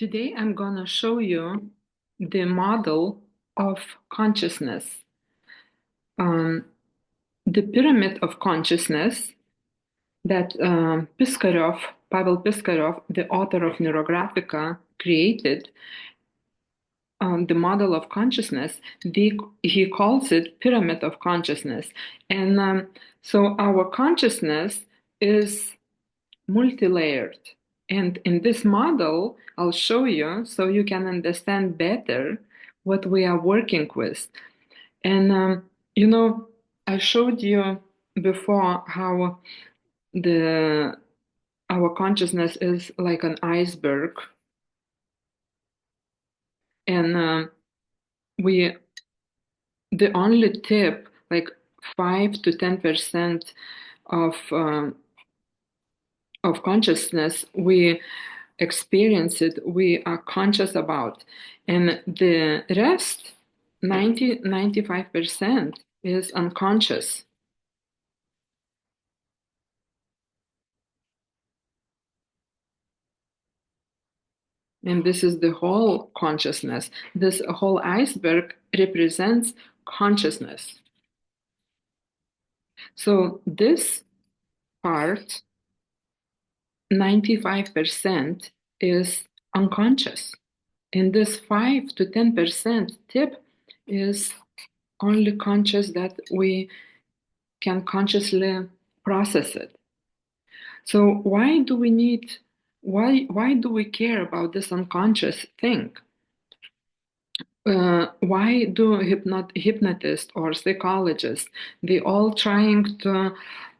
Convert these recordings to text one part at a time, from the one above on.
Today I'm going to show you the model of consciousness. Um, the pyramid of consciousness that Pavel Piskarev, the author of Neurographica, created, the model of consciousness, he calls it pyramid of consciousness. And so our consciousness is multi-layered. And in this model, I'll show you so you can understand better what we are working with. And, I showed you before how our consciousness is like an iceberg. And the only tip, like 5 to 10% of consciousness, we experience it, we are conscious about. And the rest, 95% is unconscious. And this is the whole consciousness. This whole iceberg represents consciousness. So this part, 95% is unconscious. And this 5 to 10% tip is only conscious that we can consciously process it. So why do we care about this unconscious thing? Why do hypnotists or psychologists, they all trying to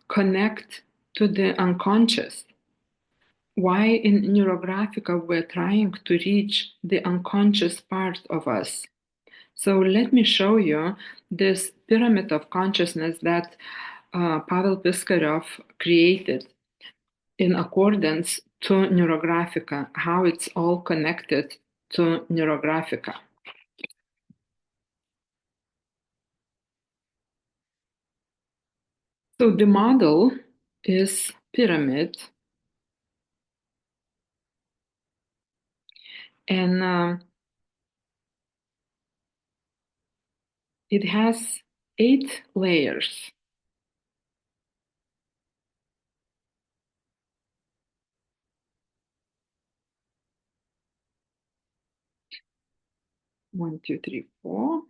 connect to the unconscious? Why in Neurographica we're trying to reach the unconscious part of us? So let me show you this pyramid of consciousness that Pavel Piskarev created in accordance to Neurographica, how it's all connected to Neurographica. So the model is pyramid, and it has 8 layers. One, two, three, four.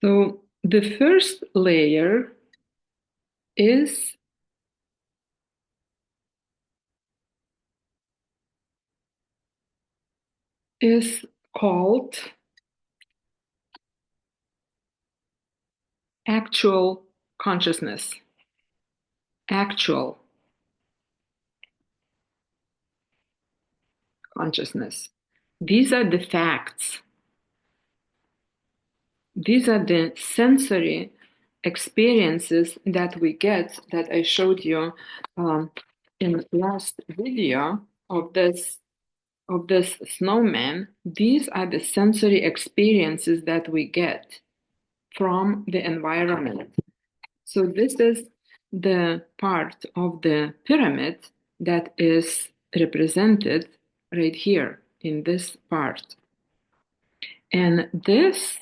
So the first layer is called actual consciousness. Actual consciousness. These are the facts. These are the sensory experiences that we get that I showed you in last video of this snowman. These are the sensory experiences that we get from the environment. So this is the part of the pyramid that is represented right here in this part. And this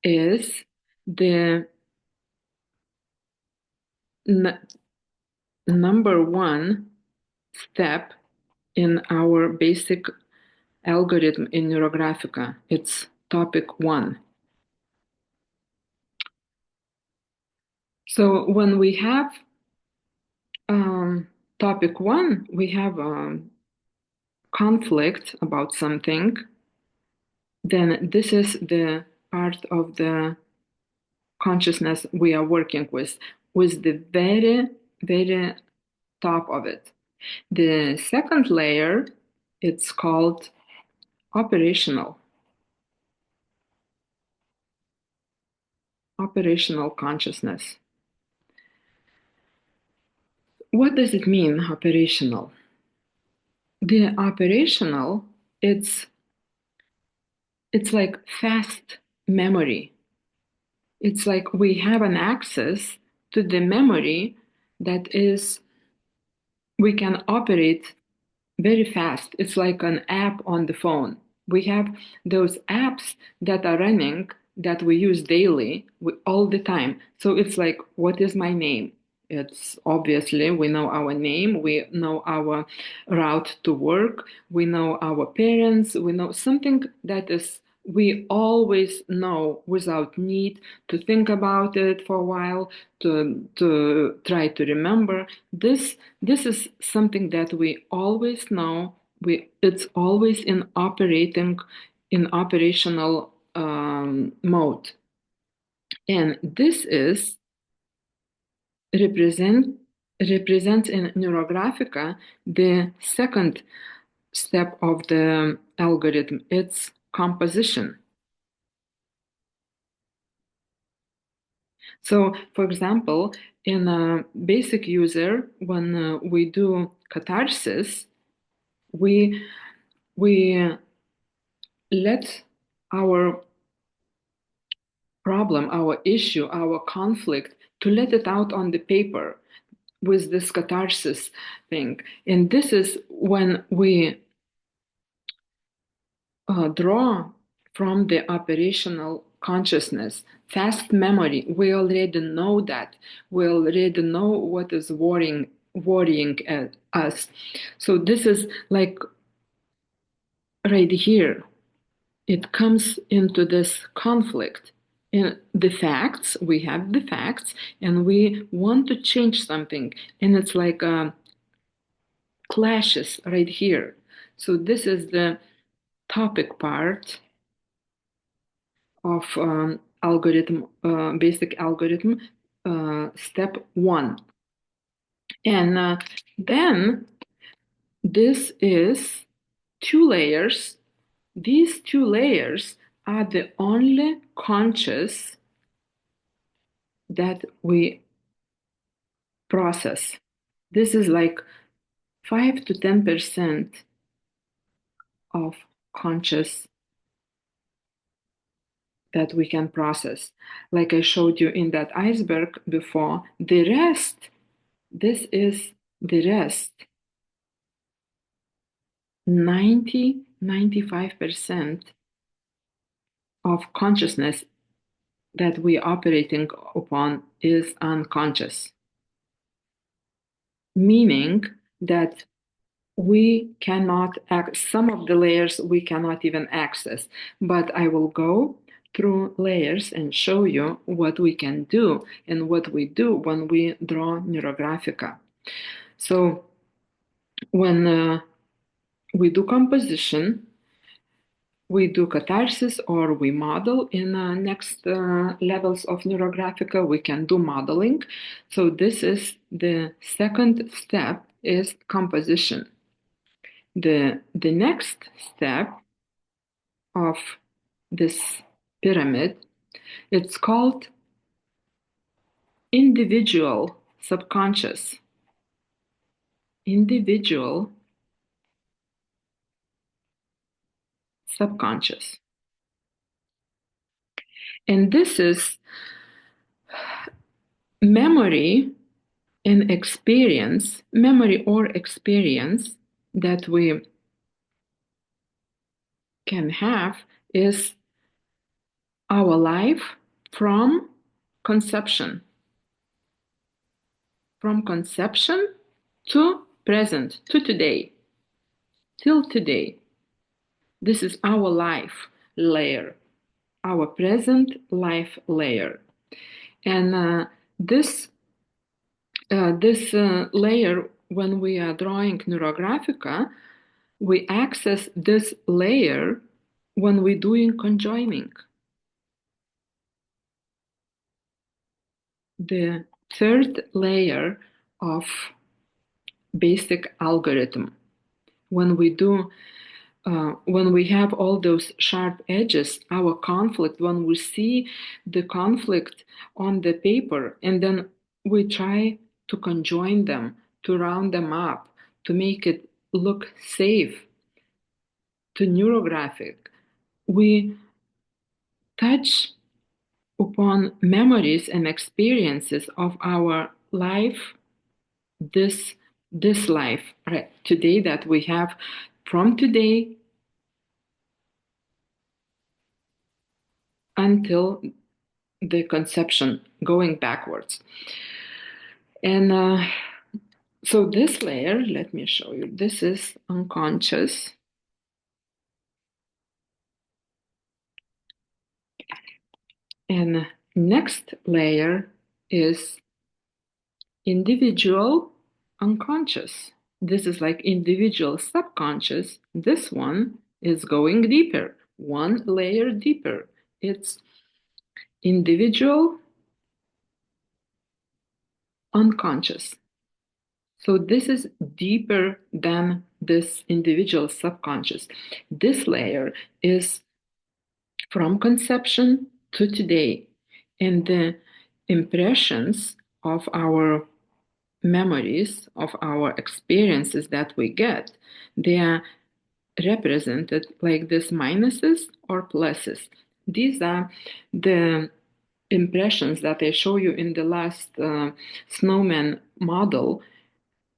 is the number one step in our basic algorithm in Neurographica. It's topic 1. So when we have topic 1, we have a conflict about something, then this is the part of the consciousness we are working with the very, very top of it. The second layer, it's called operational consciousness. What does it mean, operational? The operational, it's it's like fast memory. It's like we have an access to the memory that is, we can operate very fast. It's like an app on the phone. We have those apps that are running that we use daily all the time. So it's like, what is my name? It's obviously we know our name, we know our route to work, we know our parents, we know something that is we always know without need to think about it for a while, to try to remember. This is something that we always know. It's always in operational mode, and this is represent represents in Neurographica the second step of the algorithm. It's composition. So, for example, in a basic user, when we do catharsis, we we let our problem, our issue, our conflict, to let it out on the paper with this catharsis thing. And this is when we draw from the operational consciousness, fast memory. We already know that. We already know what is worrying us. So this is like right here. It comes into this conflict. In the facts, we have the facts, and we want to change something, and it's like clashes right here. So this is the topic part of basic algorithm, step one. And then this is two layers. These two layers are the only conscious that we process. This is like 5 to 10% of conscious that we can process. Like I showed you in that iceberg before, the rest, this is the rest. 95% of consciousness that we are operating upon is unconscious, meaning that we cannot some of the layers we cannot even access, but I will go through layers and show you what we can do and what we do when we draw Neurographica. So when we do composition, we do catharsis, or we model in next levels of Neurographica, we can do modeling. So this is the second step, is composition. The next step of this pyramid, it's called individual subconscious. Individual subconscious. And this is memory and experience, memory or experience that we can have is our life from conception. From conception to present, to today, till today. This is our life layer, our present life layer. And this layer, when we are drawing Neurographica, we access this layer when we're doing conjoining. The third layer of basic algorithm. When we have all those sharp edges, our conflict, when we see the conflict on the paper, and then we try to conjoin them, to round them up, to make it look safe, to neurographic, we touch upon memories and experiences of our life, this this life, right, today that we have, from today until the conception, going backwards. And so this layer, let me show you, this is unconscious. And next layer is individual unconscious. This is like individual subconscious. This one is going deeper, one layer deeper. It's individual unconscious. So this is deeper than this individual subconscious. This layer is from conception to today, and the impressions of our memories, of our experiences that we get, they are represented like this, minuses or pluses. These are the impressions that I show you in the last snowman model.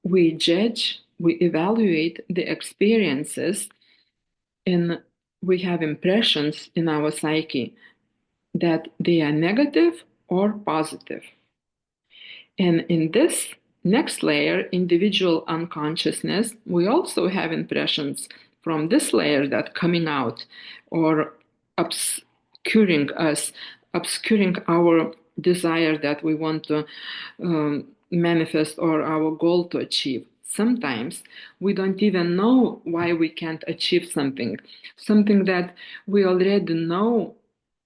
We judge, we evaluate the experiences, and we have impressions in our psyche that they are negative or positive. And in this next layer, individual unconsciousness, we also have impressions from this layer that coming out or obscuring us, obscuring our desire that we want to manifest or our goal to achieve. Sometimes we don't even know why we can't achieve something that we already know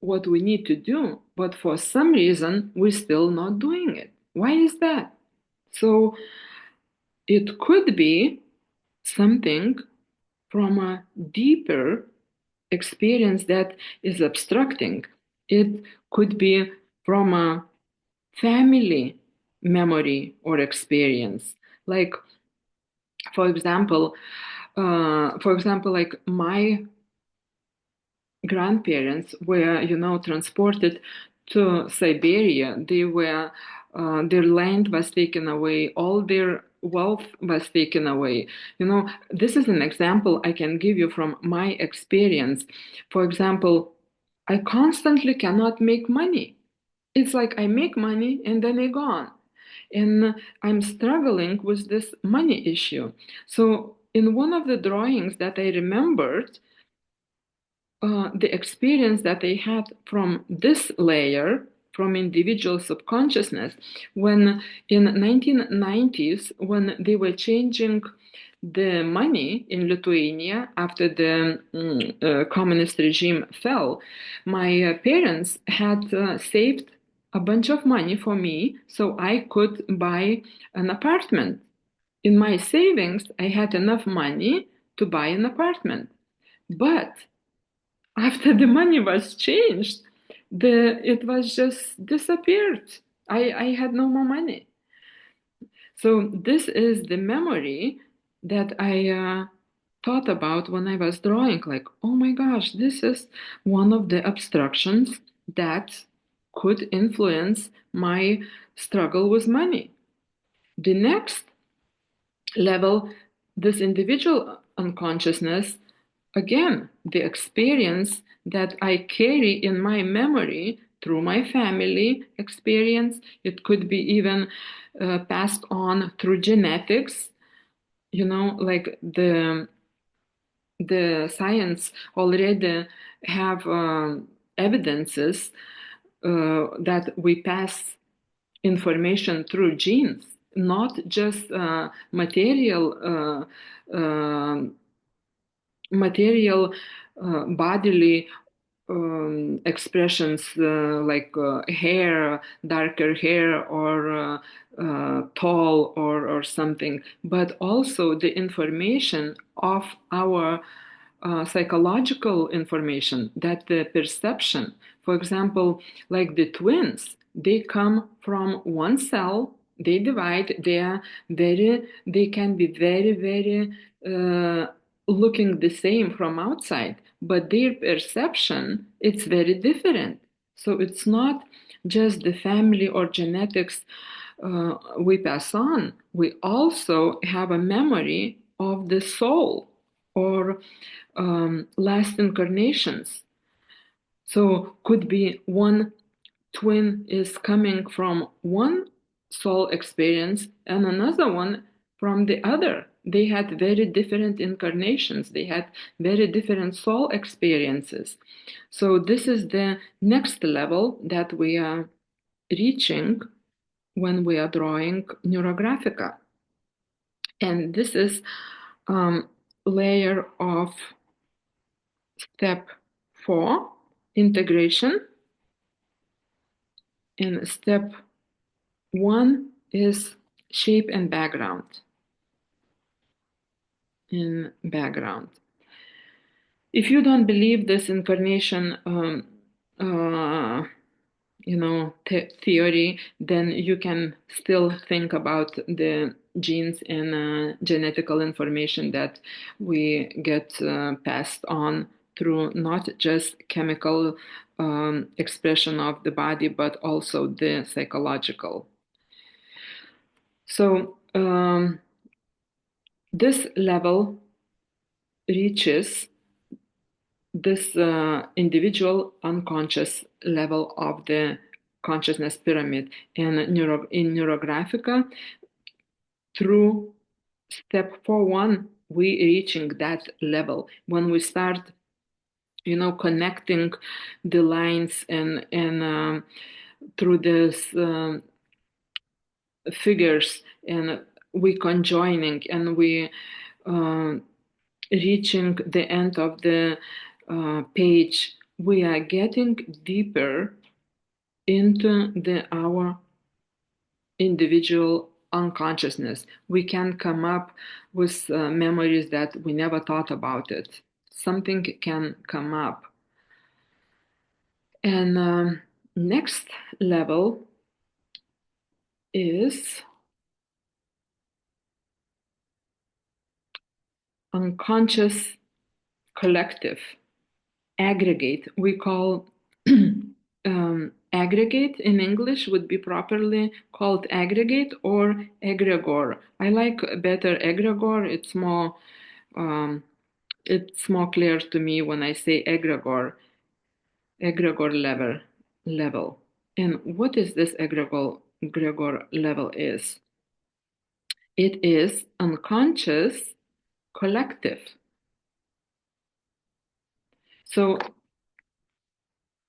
what we need to do, but for some reason we're still not doing it. Why is that? So it could be something from a deeper experience that is obstructing. It could be from a family memory or experience. Like, for example, like my grandparents were, transported to Siberia. Their land was taken away, all their wealth was taken away. This is an example I can give you from my experience. For example, I constantly cannot make money. It's like I make money and then I gone. And I'm struggling with this money issue. So in one of the drawings that I remembered, the experience that they had from this layer, from individual subconsciousness, when in 1990s, when they were changing the money in Lithuania after the communist regime fell, my parents had saved a bunch of money for me so I could buy an apartment. In my savings, I had enough money to buy an apartment. But after the money was changed, it was just disappeared. I had no more money. So this is the memory that I thought about when I was drawing, like, oh my gosh, this is one of the obstructions that could influence my struggle with money. The next level, this individual unconsciousness, again, the experience that I carry in my memory through my family experience. It could be even passed on through genetics. Like the science already have evidences that we pass information through genes, not just material bodily expressions like hair, darker hair, or tall, or something, but also the information of our psychological information, that the perception, for example, like the twins, they come from one cell, they divide, they can be very, very looking the same from outside, but their perception, it's very different. So it's not just the family or genetics we pass on. We also have a memory of the soul or last incarnations. So could be one twin is coming from one soul experience and another one from the other. They had very different incarnations. They had very different soul experiences. So this is the next level that we are reaching when we are drawing Neurographica. And this is layer of step 4, integration. And step 1 is shape and background. In background. If you don't believe this incarnation, theory, then you can still think about the genes and genetical information that we get passed on through not just chemical expression of the body, but also the psychological. So this level reaches this individual unconscious level of the consciousness pyramid. And in Neurographica, through step 4.1, we reaching that level when we start, connecting the lines and through this figures, and we conjoining, and we reaching the end of the page, we are getting deeper into our individual unconsciousness. We can come up with memories that we never thought about it. Something can come up. And next level is unconscious collective. Aggregate. We call aggregate in English would be properly called aggregate or egregore. I like better egregore. It's more clear to me when I say egregore level. And what is this egregore level is? It is unconscious collective. So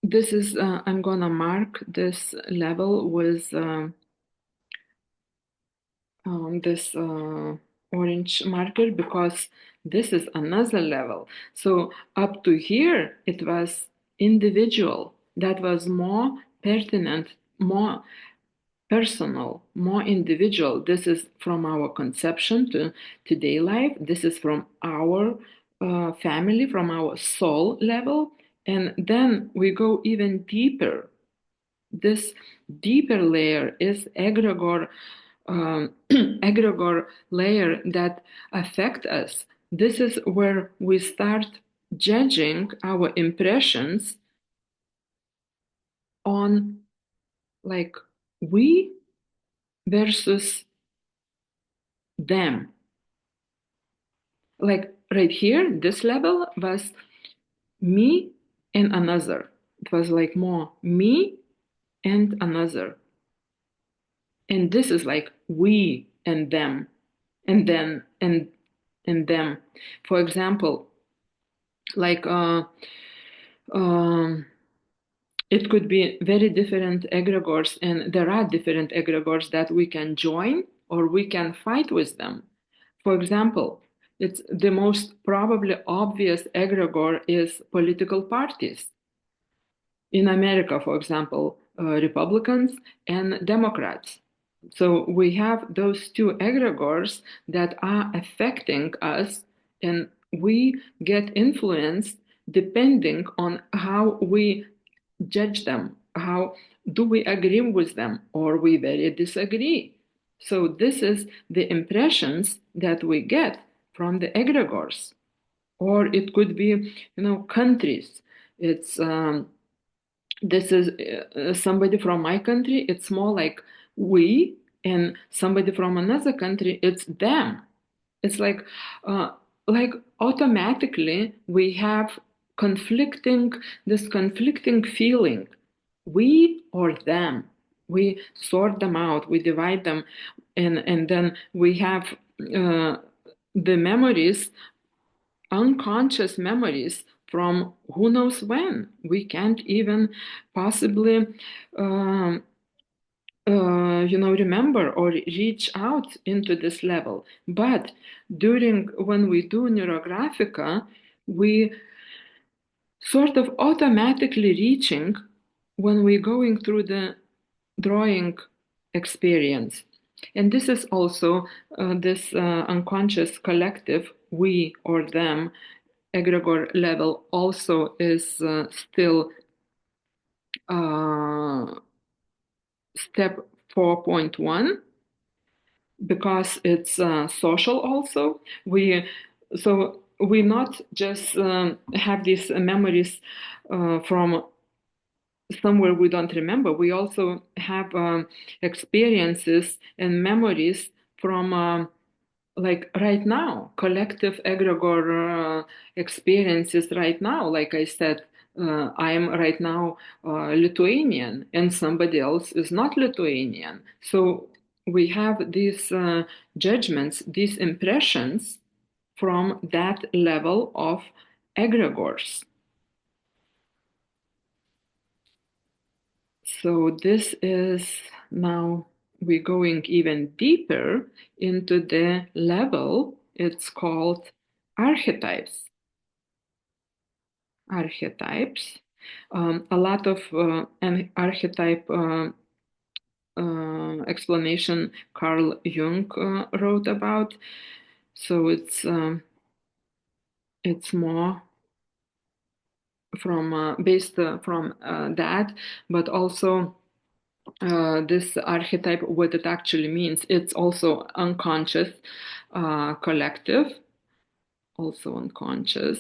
this is, I'm gonna mark this level with this orange marker, because this is another level. So up to here, it was individual. That was more pertinent, more personal, more individual. This is from our conception to today life. This is from our family, from our soul level. And then we go even deeper. This deeper layer is egregore egregore layer that affect us. This is where we start judging our impressions on like we versus them. Like right here, this level was me and another. It was like more me and another. And this is like we and them, and then and them. For example, like it could be very different egregores, and there are different egregores that we can join or we can fight with them. For example, it's the most probably obvious egregore is political parties. In America, for example, Republicans and Democrats. So we have those two egregores that are affecting us, and we get influenced depending on how we judge them. How do we agree with them, or we very disagree? So this is the impressions that we get from the egregores or it could be, countries. It's this is somebody from my country, it's more like we, and somebody from another country, it's them. It's uh, like automatically we have conflicting feeling, we or them. We sort them out, we divide them, and then we have uh, the memories, unconscious memories from who knows when. We can't even possibly um, remember or reach out into this level. But during when we do Neurographica, we sort of automatically reaching when we're going through the drawing experience. And this is also this unconscious collective, we or them, egregor level also is still uh, step 4.1 because it's social also. We not just have these memories from somewhere we don't remember. We also have experiences and memories from like right now, collective egregor experiences right now. Like I said, I am right now Lithuanian and somebody else is not Lithuanian. So we have these judgments, these impressions from that level of egregors. So this is now we're going even deeper into the level. It's called archetypes. Archetypes. A lot of an archetype explanation Carl Jung wrote about. So it's more from based from that, but also this archetype, what it actually means. It's also unconscious collective, also unconscious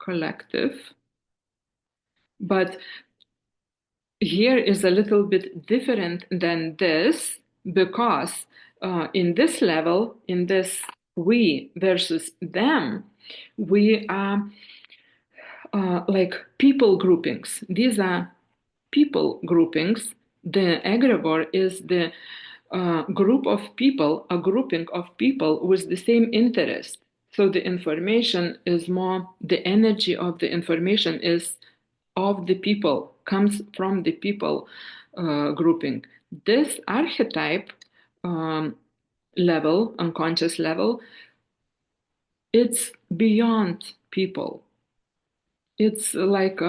collective. But here is a little bit different than this because in this level, in this we versus them, we are like people groupings. These are people groupings. The egregor is the group of people, a grouping of people with the same interest. So the information is more, the energy of the information is of the people, comes from the people grouping. This archetype level, unconscious level, it's beyond people. It's like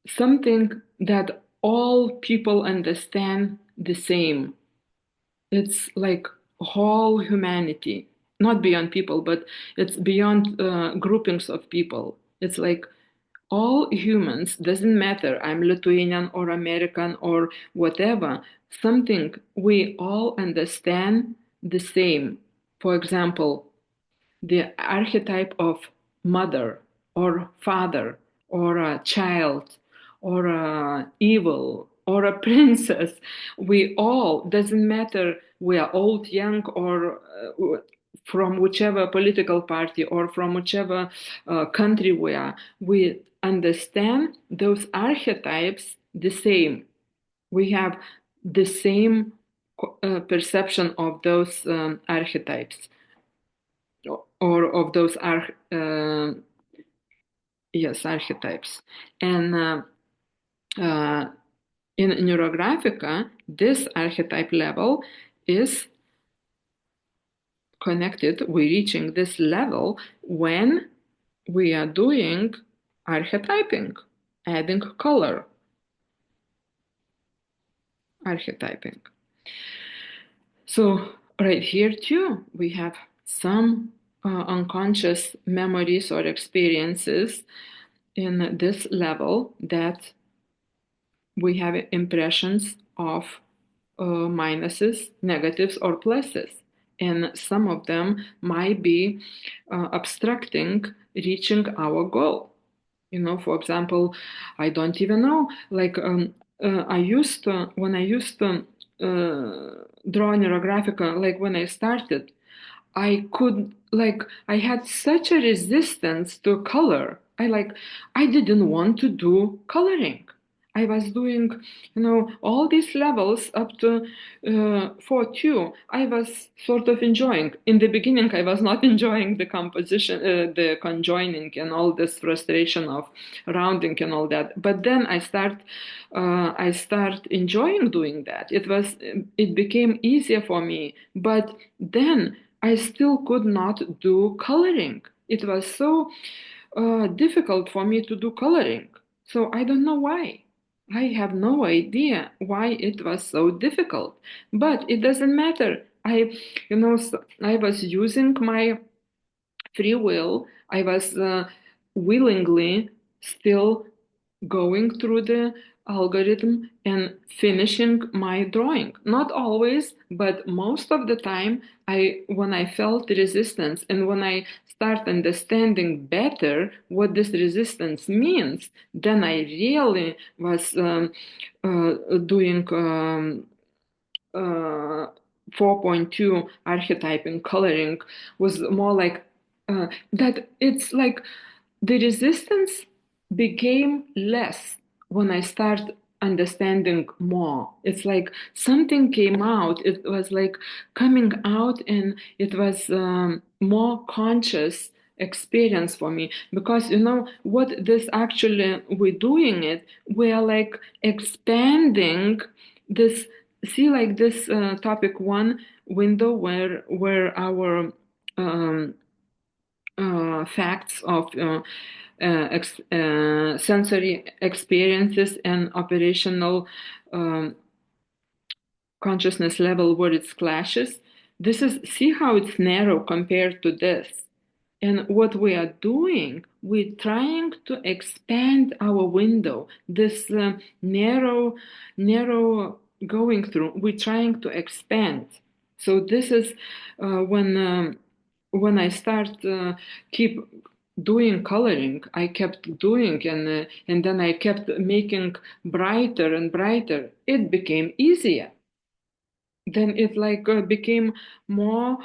something that all people understand the same. It's like whole humanity, not beyond people, but it's beyond groupings of people. It's like all humans, doesn't matter, I'm Lithuanian or American or whatever, something we all understand the same. For example, the archetype of mother or father or a child or a evil or a princess, we all, doesn't matter we are old, young, or from whichever political party or from whichever country we understand those archetypes the same. We have the same perception of those archetypes or of those archetypes. And uh, in Neurographica, this archetype level is connected. We're reaching this level when we are doing archetyping, adding color, archetyping. So right here too, we have some unconscious memories or experiences in this level that we have impressions of minuses, negatives, or pluses. And some of them might be obstructing reaching our goal. For example, I don't even know, like I used to, when I used to draw Neurographica, like when I started, I had such a resistance to color. I didn't want to do coloring. I was doing, all these levels up to 4-2. I was sort of enjoying. In the beginning, I was not enjoying the composition, the conjoining, and all this frustration of rounding and all that. But then I start enjoying doing that. It became easier for me. But then I still could not do coloring. It was so difficult for me to do coloring. So I don't know why. I have no idea why it was so difficult. But it doesn't matter. I was using my free will. I was willingly still going through the algorithm and finishing my drawing. Not always, but most of the time, when I felt resistance and when I start understanding better what this resistance means, then I really was doing uh, 4.2 archetyping coloring was more like that. It's like the resistance became less when I start understanding more. It's like something came out. It was like coming out, and it was more conscious experience for me, because what this actually we're doing it, we're like expanding this. See, like this topic one window where our um, facts of sensory experiences and operational um, consciousness level where it clashes. See how it's narrow compared to this. And what we are doing, we're trying to expand our window. This narrow going through, we're trying to expand. So this is when I start keep doing coloring, I kept doing, and then I kept making brighter and brighter. It became easier. Then it like became more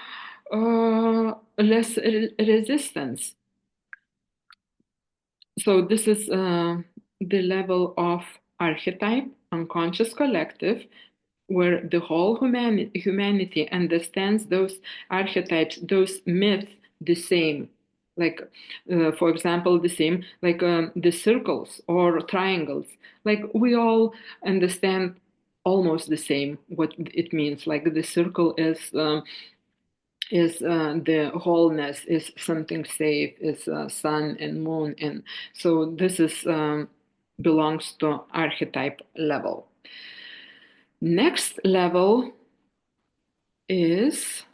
less resistance. So this is the level of archetype, unconscious collective, where the whole humanity understands those archetypes, those myths the same. Like, for example, the same, like the circles or triangles. Like we all understand almost the same what it means. Like the circle is the wholeness, is something safe, is sun and moon, and so this is belongs to archetype level. Next level is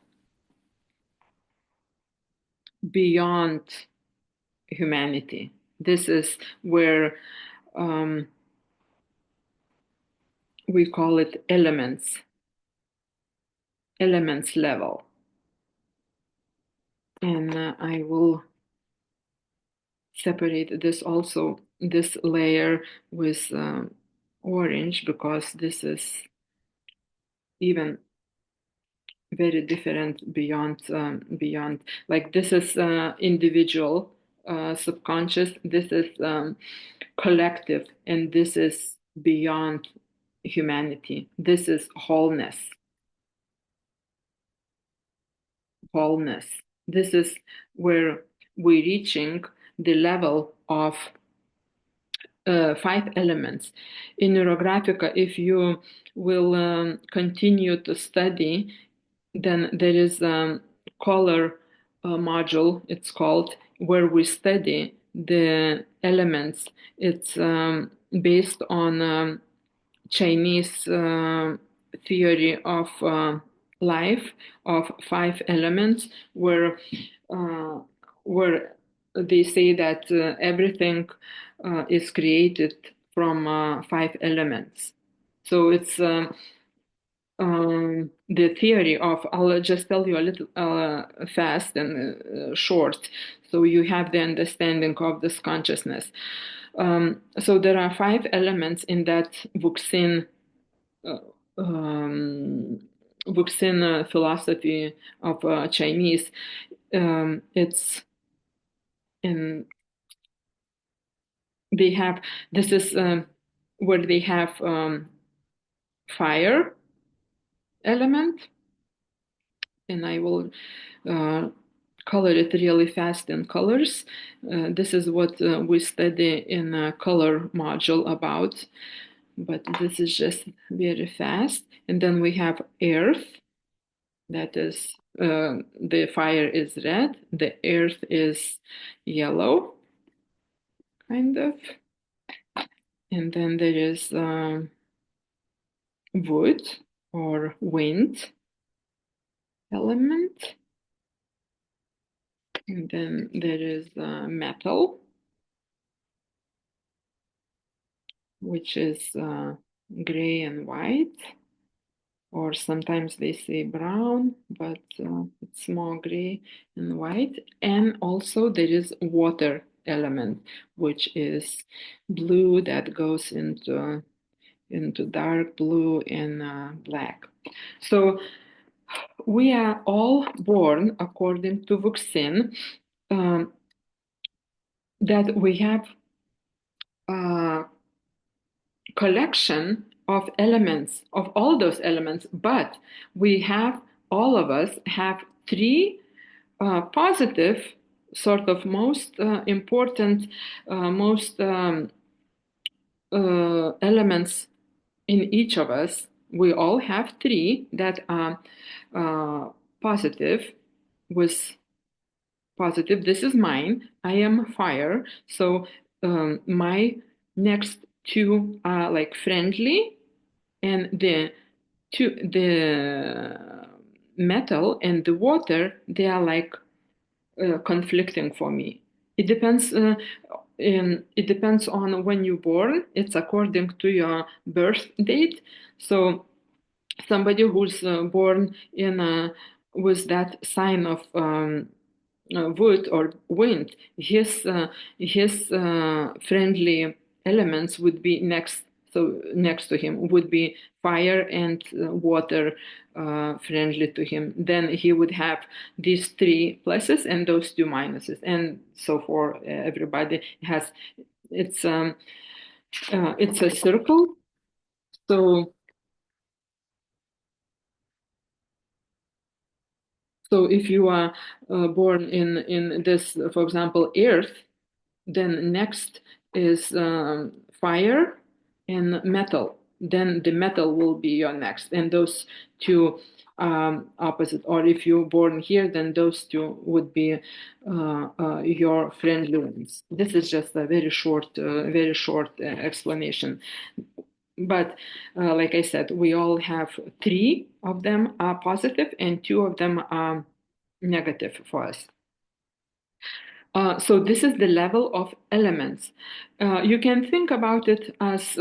beyond humanity. This is where we call it elements level. And I will separate this layer with orange, because this is even very different beyond, like this is individual, subconscious, this is collective, and this is beyond humanity. This is wholeness. This is where we're reaching the level of 5 elements. In Neurographica, if you will continue to study, then there is a color module, it's called, where we study the elements. It's based on Chinese theory of life, of 5 elements, uh, where they say that everything is created from 5 elements. So it's the theory of, I'll just tell you a little fast and short, so you have the understanding of this consciousness. So there are 5 elements in that Vuxin uh, um, philosophy of Chinese. It's in they have this is where they have fire element, and I will uh, color it really fast in colors. This is what we study in a color module about, but this is just very fast. And then we have earth, that is, the fire is red, the earth is yellow, kind of. And then there is wood or wind element. And then there is metal, which is gray and white, or sometimes they say brown, but it's more gray and white. And also there is water element, which is blue that goes into dark blue and black. So we are all born, according to Vuxin, um, that we have a collection of elements, of all those elements, but we have, all of us have 3 positive, sort of most important, most elements in each of us. We all have 3 that are positive, with positive. This is mine. I am fire. So my next 2 are like friendly, and the metal and the water, they are like conflicting for me. It depends. It depends on when you're born. It's according to your birth date. So somebody who's born in with that sign of wood or wind, his friendly elements would be next. So next to him would be fire and water, friendly to him. Then he would have these 3 pluses and those 2 minuses, and so for everybody has. It's it's a circle. So if you are born in this, for example, earth, then next is fire and metal. Then the metal will be your next, and those 2 opposite. Or if you're born here, then those 2 would be your friendly ones. This is just a very short explanation. But like I said, we all have 3 of them are positive and 2 of them are negative for us. So this is the level of elements. You can think about it as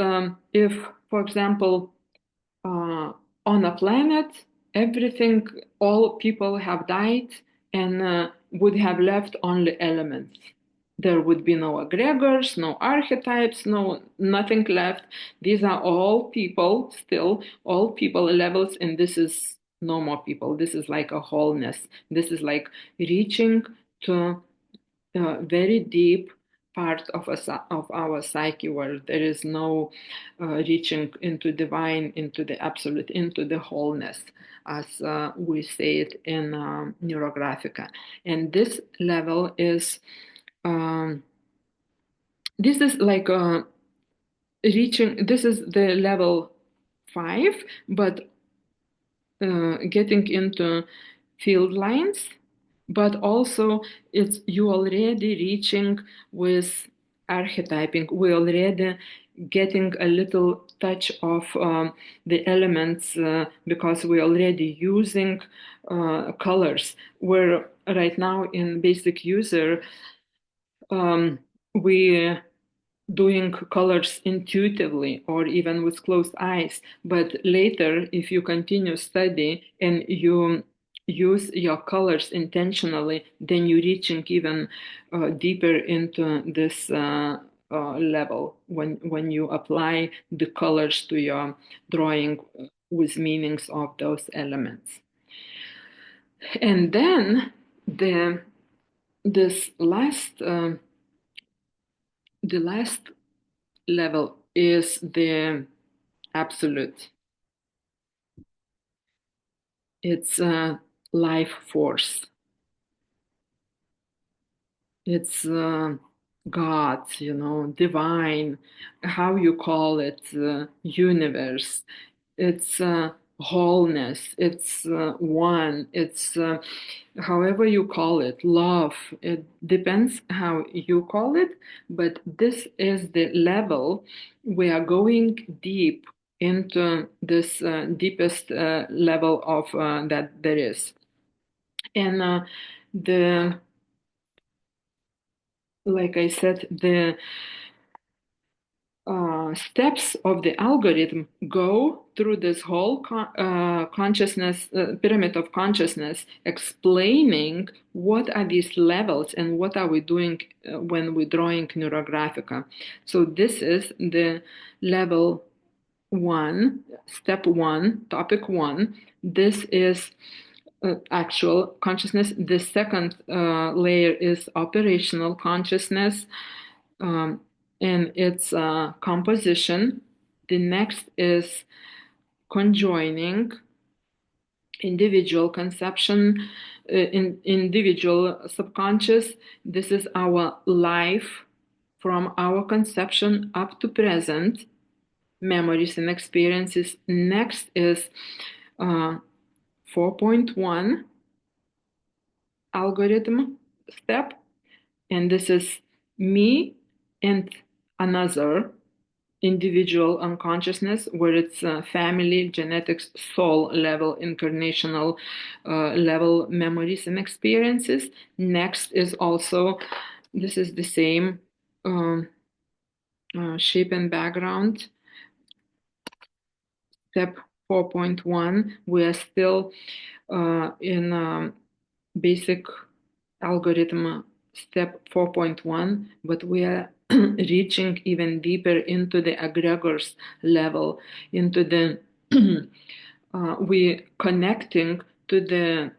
if, for example, on a planet, everything, all people have died and would have left only elements. There would be no egregors, no archetypes, nothing left. These are all people, still all people levels, and this is no more people. This is like a wholeness. This is like reaching to a very deep part of our psyche, where there is no reaching into divine, into the absolute, into the wholeness, as we say it in Neurographica. And this level is this is like reaching. This is the level 5, but getting into field lines, but also it's you already reaching with archetyping. We already getting a little touch of the elements because we're already using colors. Where right now in basic user, we doing colors intuitively or even with closed eyes. But later, if you continue study and you use your colors intentionally, then you're reaching even deeper into this level when you apply the colors to your drawing with meanings of those elements. And then the this last the last level is the absolute. It's a life force. It's God, divine, how you call it, universe. It's wholeness. It's one. It's however you call it, love. It depends how you call it, but this is the level we are going deep into this deepest level of that there is. And the like I said, the steps of the algorithm go through this whole consciousness pyramid of consciousness, explaining what are these levels and what are we doing when we're drawing Neurographica. So this is the level one, step one, topic one. This is actual consciousness. The second layer is operational consciousness, and its composition. The next is conjoining, individual conception, individual subconscious. This is our life from our conception up to present, memories and experiences. Next is 4.1 algorithm step, and this is me and another individual unconsciousness, where it's family, genetics, soul level, incarnational level memories and experiences. Next is also, this is the same shape and background. Step 4.1, we are still in basic algorithm step 4.1, but we are reaching even deeper into the egregores level, into the we connecting to the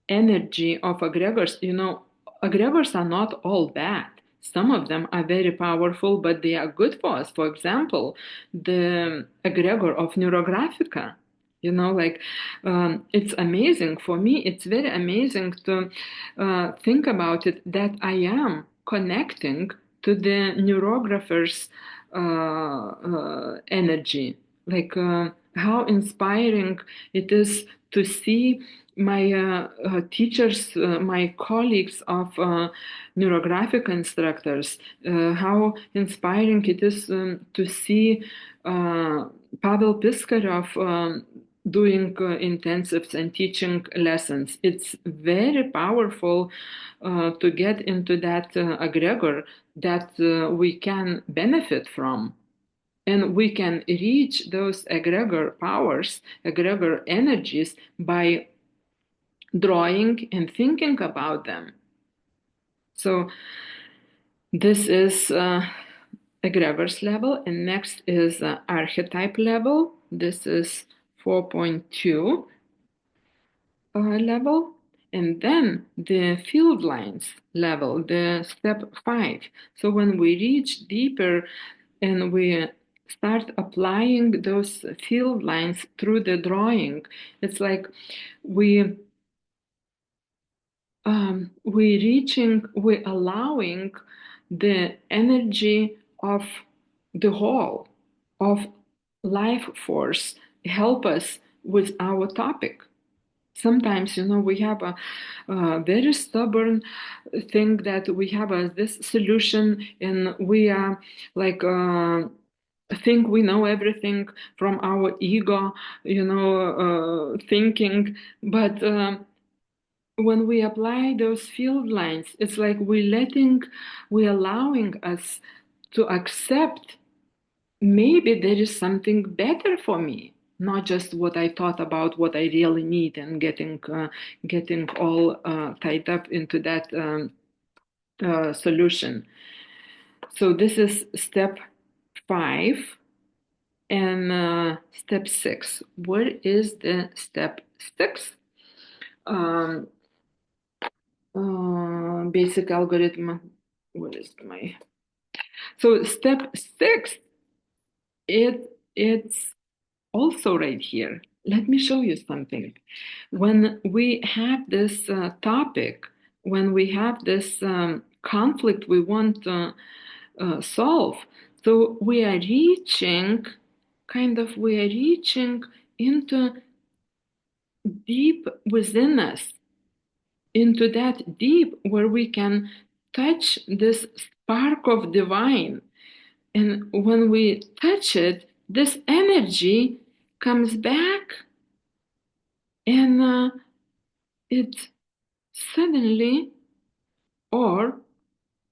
energy of egregores. Egregores are not all bad. Some of them are very powerful, but they are good for us. For example, the egregor of Neurographica. It's amazing for me. It's very amazing to think about it, that I am connecting to the neurographers' energy. How inspiring it is to see my teachers, my colleagues of neurographic instructors, how inspiring it is to see Pavel Piskarev doing intensives and teaching lessons. It's very powerful to get into that egregor that we can benefit from. And we can reach those egregor powers, egregor energies, by drawing and thinking about them. So this is egregors level, and next is archetype level. This is 4.2 level, and then the field lines level, the step 5. So when we reach deeper and we start applying those field lines through the drawing, it's like we we're allowing the energy of the whole of life force help us with our topic. Sometimes, we have a very stubborn thing that we have this solution, and we are like think we know everything from our ego, thinking, but when we apply those field lines, it's like we're allowing us to accept maybe there is something better for me, not just what I thought about what I really need and getting all tied up into that solution. So this is step 5 and step 6. What is the step 6? Um, basic algorithm. What is my? So step 6. It's also right here. Let me show you something. When we have this topic, when we have this conflict we want to solve, so we are reaching, we are reaching into deep within us, into that deep where we can touch this spark of divine. And when we touch it, this energy comes back and it suddenly, or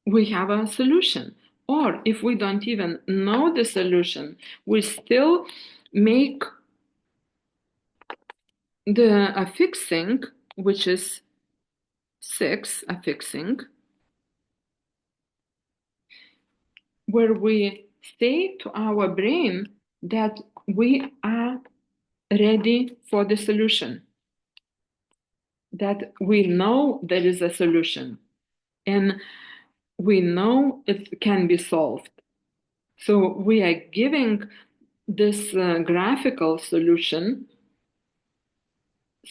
we have a solution. Or if we don't even know the solution, we still make the affixing, which is 6 affixing, where we say to our brain that we are ready for the solution, that we know there is a solution, and we know it can be solved. So we are giving this graphical solution,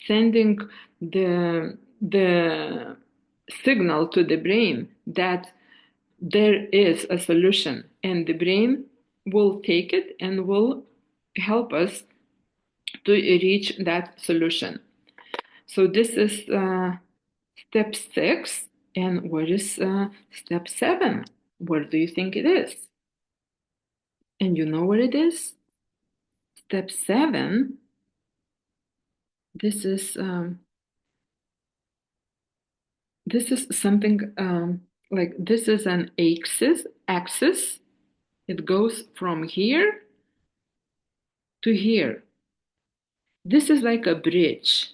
sending the signal to the brain that there is a solution, and the brain will take it and will help us to reach that solution. So this is step 6. And what is step 7? Where do you think it is? And you know what it is? Step 7, this is something like this is an axis. It goes from here to here. This is like a bridge.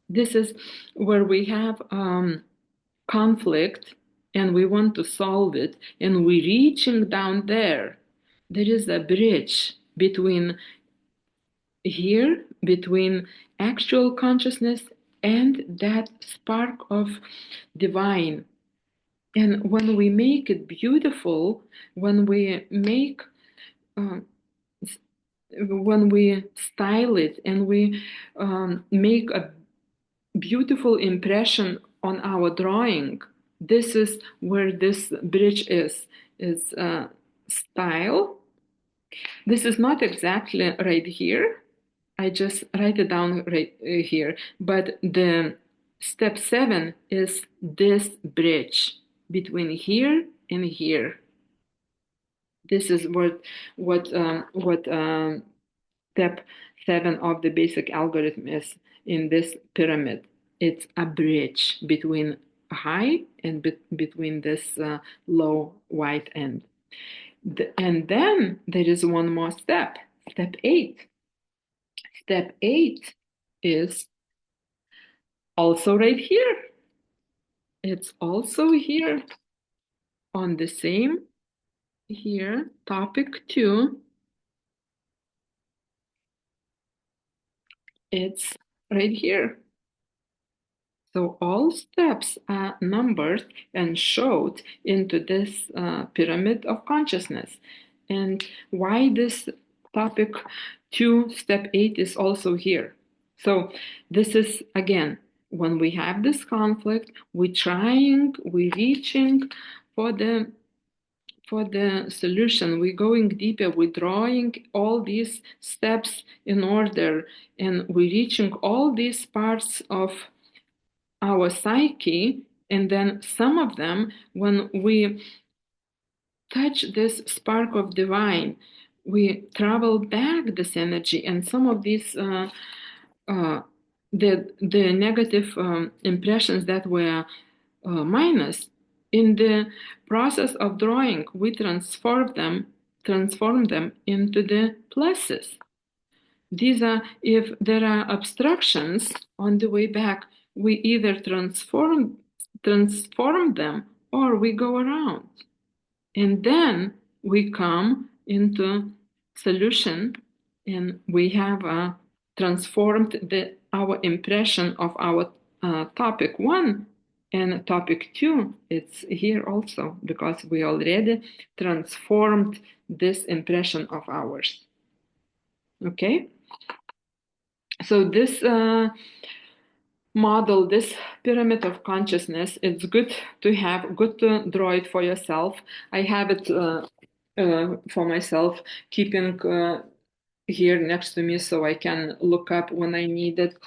This is where we have conflict and we want to solve it, and we're reaching down there. There is a bridge between here, between actual consciousness and that spark of divine. And when we make it beautiful, when we make when we style it and we make a beautiful impression on our drawing, this is where this bridge is style. This is not exactly right here. I just write it down right here. But the step 7 is this bridge between here and here. This is what step 7 of the basic algorithm is in this pyramid. It's a bridge between high and between this low white end. And then there is one more step, step 8. Step 8 is also right here. It's also here on the same here, topic 2. It's right here. So all steps are numbered and showed into this pyramid of consciousness. And why this topic 2, step 8 is also here. So this is, again, when we have this conflict, we're reaching for the solution. We're going deeper, we're drawing all these steps in order, and we're reaching all these parts of our psyche. And then some of them, when we touch this spark of divine, we travel back this energy, and some of these the negative impressions that were minus, in the process of drawing, we transform them into the pluses. These are, if there are obstructions on the way back, we either transform them or we go around. And then we come into solution and we have transformed our impression of our topic 1 and topic 2. It's here also because we already transformed this impression of ours. Okay? So this model, this pyramid of consciousness, it's good to have, good to draw it for yourself. I have it for myself, keeping here next to me so I can look up when I need it.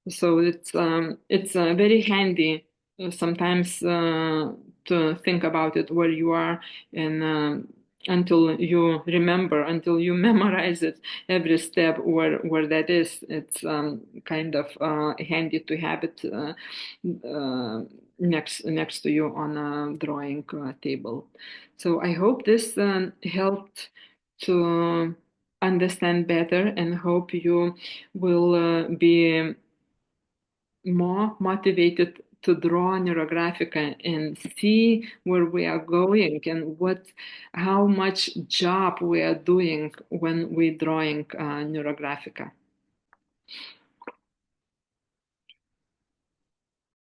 So it's very handy sometimes to think about it where you are and until you remember, until you memorize it, every step where that is. It's kind of handy to have it next to you on a drawing table. So I hope this helped to understand better, and hope you will be more motivated to draw Neurographica and see where we are going and how much job we are doing when we're drawing Neurographica.